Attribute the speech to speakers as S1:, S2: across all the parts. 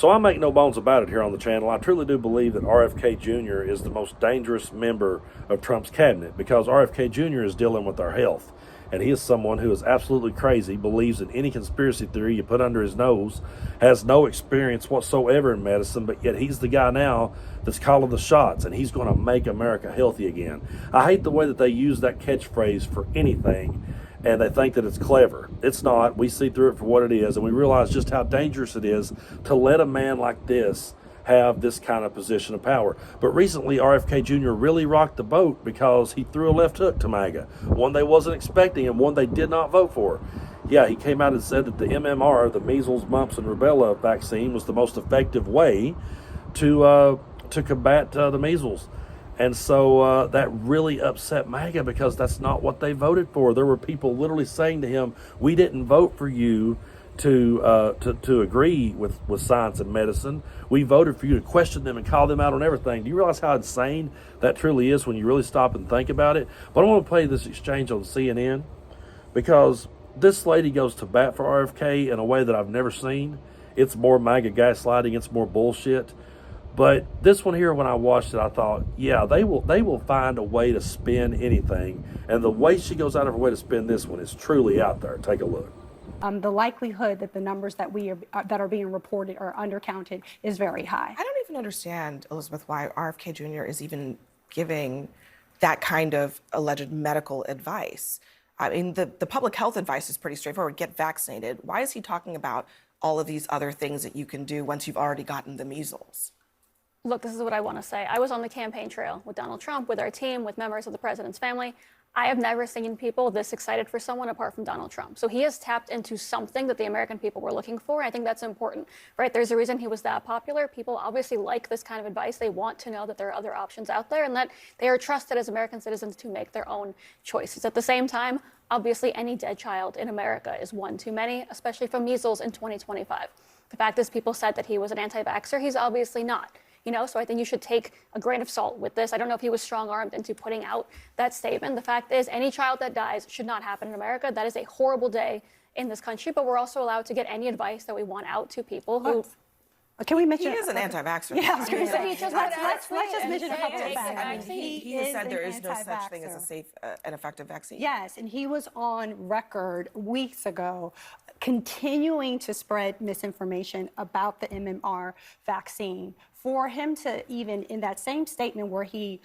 S1: So I make no bones about it here on the channel. I truly do believe that RFK Jr. is the most dangerous member of Trump's cabinet because RFK Jr. is dealing with our health. And he is someone who is absolutely crazy, believes in any conspiracy theory you put under his nose, has no experience whatsoever in medicine, but yet he's the guy now that's calling the shots, and he's going to make America healthy again. I hate the way that they use that catchphrase for anything, and they think that it's clever. It's not. We see through it for what it is, and we realize just how dangerous it is to let a man like this have this kind of position of power. But recently, RFK Jr. really rocked the boat because he threw a left hook to MAGA, one they wasn't expecting and one they did not vote for. Yeah, he came out and said that the MMR, the measles, mumps, and rubella vaccine, was the most effective way to combat the measles. And so that really upset MAGA because that's not what they voted for. There were people literally saying to him, we didn't vote for you to agree with science and medicine. We voted for you to question them and call them out on everything. Do you realize how insane that truly is when you really stop and think about it? But I want to play this exchange on CNN because this lady goes to bat for RFK in a way that I've never seen. It's more MAGA gaslighting. It's more bullshit. But this one here, when I watched it, I thought, yeah, they will find a way to spin anything. And the way she goes out of her way to spin this one is truly out there. Take a look.
S2: The likelihood that the numbers that that are being reported are undercounted is very high.
S3: I don't even understand, Elizabeth, why RFK Jr. is even giving that kind of alleged medical advice. I mean, the public health advice is pretty straightforward. Get vaccinated. Why is he talking about all of these other things that you can do once you've already gotten the measles?
S4: Look, this is what I want to say. I was on the campaign trail with Donald Trump, with our team, with members of the president's family. I have never seen people this excited for someone apart from Donald Trump. So he has tapped into something that the American people were looking for. I think that's important, right? There's a reason he was that popular. People obviously like this kind of advice. They want to know that there are other options out there and that they are trusted as American citizens to make their own choices. At the same time, obviously, any dead child in America is one too many, especially from measles in 2025. The fact is, people said that he was an anti-vaxxer. He's obviously not. So I think you should take a grain of salt with this. I don't know if he was strong-armed into putting out that statement. The fact is, any child that dies should not happen in America. That is a horrible day in this country, but we're also allowed to get any advice that we want out to people who...
S2: Can we mention...
S3: He is an anti-vaxxer.
S2: Yeah, I was going to say,
S4: let's
S2: just mention a couple of facts.
S3: He has said there is no such thing as a safe and effective vaccine.
S2: Yes, and he was on record weeks ago continuing to spread misinformation about the MMR vaccine. For him to even, in that same statement where he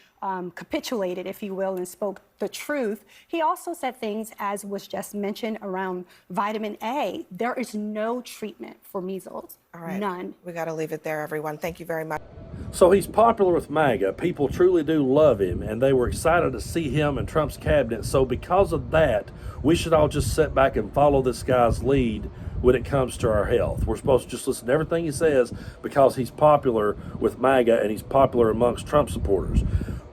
S2: capitulated, if you will, and spoke the truth, he also said things, as was just mentioned, around vitamin A. There is no treatment for measles.
S3: All right.
S2: None.
S3: We got to leave it there, everyone. Thank you very much.
S1: So he's popular with MAGA. People truly do love him, and they were excited to see him in Trump's cabinet. So because of that, we should all just sit back and follow this guy's lead when it comes to our health. We're supposed to just listen to everything he says because he's popular with MAGA and he's popular amongst Trump supporters.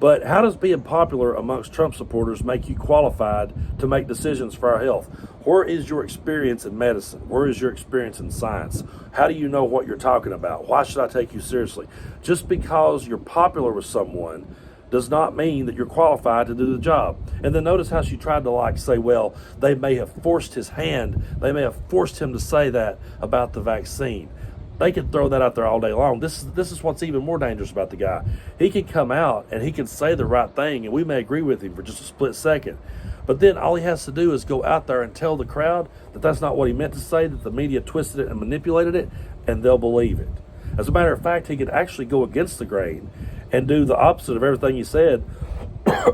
S1: But how does being popular amongst Trump supporters make you qualified to make decisions for our health? Where is your experience in medicine? Where is your experience in science? How do you know what you're talking about? Why should I take you seriously? Just because you're popular with someone does not mean that you're qualified to do the job. And then notice how she tried to say, well, they may have forced his hand. They may have forced him to say that about the vaccine. They could throw that out there all day long. This is what's even more dangerous about the guy. He can come out and he can say the right thing, and we may agree with him for just a split second. But then all he has to do is go out there and tell the crowd that that's not what he meant to say, that the media twisted it and manipulated it, and they'll believe it. As a matter of fact, he could actually go against the grain and do the opposite of everything he said,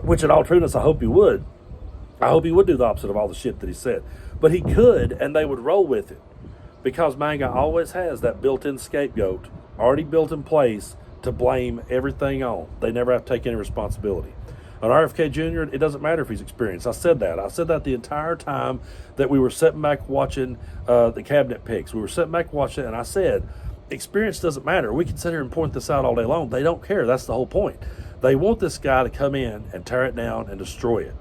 S1: which in all trueness, I hope he would. I hope he would do the opposite of all the shit that he said. But he could, and they would roll with it. Because MAGA always has that built-in scapegoat already built in place to blame everything on. They never have to take any responsibility. On RFK Jr., it doesn't matter if he's experienced. I said that. I said that the entire time that we were sitting back watching the cabinet picks. We were sitting back watching it, and I said, experience doesn't matter. We can sit here and point this out all day long. They don't care. That's the whole point. They want this guy to come in and tear it down and destroy it.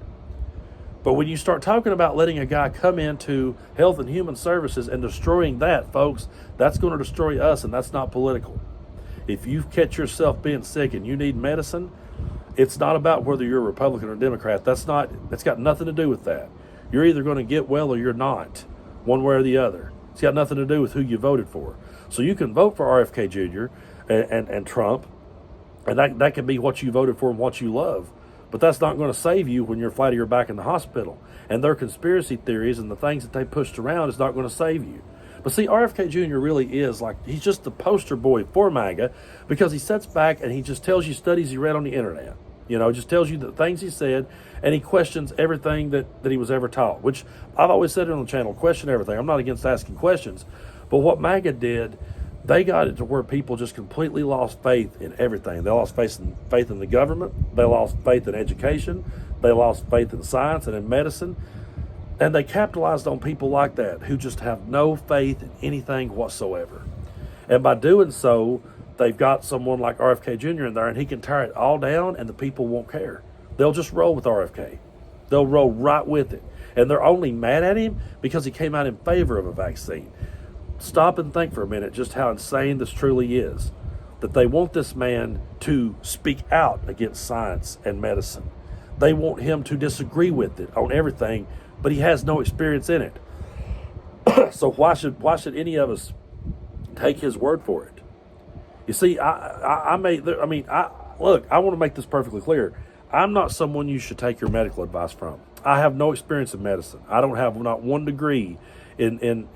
S1: But when you start talking about letting a guy come into Health and Human Services and destroying that, folks, that's going to destroy us, and that's not political. If you catch yourself being sick and you need medicine, it's not about whether you're a Republican or Democrat. It's got nothing to do with that. You're either going to get well or you're not, one way or the other. It's got nothing to do with who you voted for. So you can vote for RFK Jr. and Trump, and that can be what you voted for and what you love. But that's not going to save you when you're flat on your back in the hospital. And their conspiracy theories and the things that they pushed around is not going to save you. But see, RFK Jr. really is like, he's just the poster boy for MAGA, because he sits back and he just tells you studies he read on the internet. Just tells you the things he said, and he questions everything that he was ever taught, which I've always said it on the channel, question everything. I'm not against asking questions. But what MAGA did, they got it to where people just completely lost faith in everything. They lost faith in the government. They lost faith in education. They lost faith in science and in medicine. And they capitalized on people like that who just have no faith in anything whatsoever. And by doing so, they've got someone like RFK Jr. in there, and he can tear it all down, and the people won't care. They'll just roll with RFK. They'll roll right with it. And they're only mad at him because he came out in favor of a vaccine. Stop and think for a minute just how insane this truly is. That they want this man to speak out against science and medicine. They want him to disagree with it on everything, but he has no experience in it. So why should any of us take his word for it? You see, I want to make this perfectly clear. I'm not someone you should take your medical advice from. I have no experience in medicine. I don't have not one degree in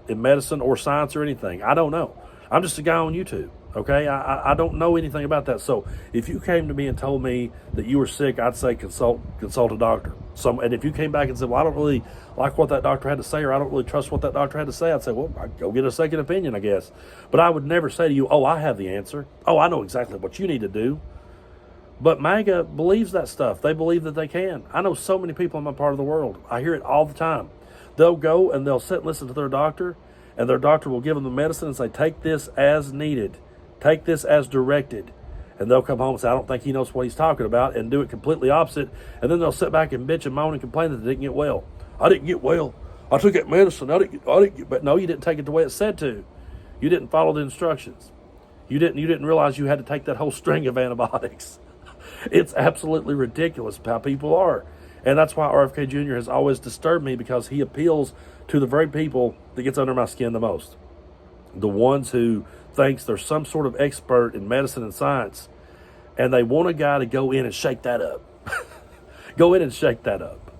S1: medicine or science or anything. I don't know. I'm just a guy on YouTube. Okay, I don't know anything about that. So if you came to me and told me that you were sick, I'd say consult a doctor. And if you came back and said, well, I don't really like what that doctor had to say, or I don't really trust what that doctor had to say, I'd say, well, I'd go get a second opinion, I guess. But I would never say to you, oh, I have the answer. Oh, I know exactly what you need to do. But MAGA believes that stuff. They believe that they can. I know so many people in my part of the world. I hear it all the time. They'll go and they'll sit and listen to their doctor, and their doctor will give them the medicine and say, take this as needed. Take this as directed. And they'll come home and say, I don't think he knows what he's talking about, and do it completely opposite. And then they'll sit back and bitch and moan and complain that they didn't get well. I didn't get well. I took that medicine. I didn't get, but no, you didn't take it the way it said to. You didn't follow the instructions. You didn't realize you had to take that whole string of antibiotics. It's absolutely ridiculous how people are. And that's why RFK Jr. has always disturbed me, because he appeals to the very people that gets under my skin the most. The ones who thinks they're some sort of expert in medicine and science, and they want a guy to go in and shake that up. Go in and shake that up.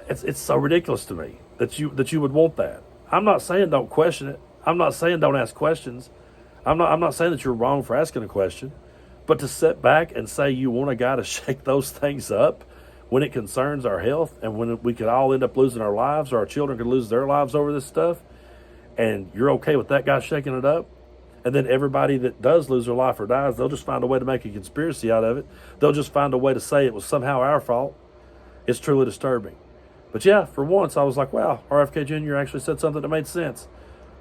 S1: It's so ridiculous to me that you would want that. I'm not saying don't question it. I'm not saying don't ask questions. I'm not saying that you're wrong for asking a question. But to sit back and say you want a guy to shake those things up when it concerns our health, and when we could all end up losing our lives, or our children could lose their lives over this stuff, and you're okay with that guy shaking it up, and then everybody that does lose their life or dies, they'll just find a way to make a conspiracy out of it. They'll just find a way to say it was somehow our fault. It's truly disturbing. But yeah, for once, I was like, wow, RFK Jr. actually said something that made sense.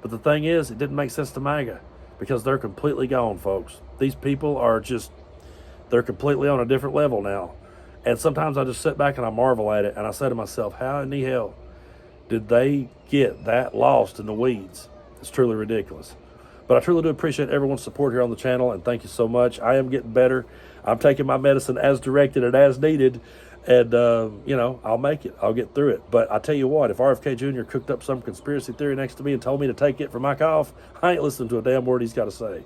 S1: But the thing is, it didn't make sense to MAGA, because they're completely gone, folks. These people are they're completely on a different level now. And sometimes I just sit back and I marvel at it, and I say to myself, how in the hell did they get that lost in the weeds? It's truly ridiculous. But I truly do appreciate everyone's support here on the channel, and thank you so much. I am getting better. I'm taking my medicine as directed and as needed, and, I'll make it. I'll get through it. But I tell you what, if RFK Jr. cooked up some conspiracy theory next to me and told me to take it for my cough, I ain't listening to a damn word he's got to say.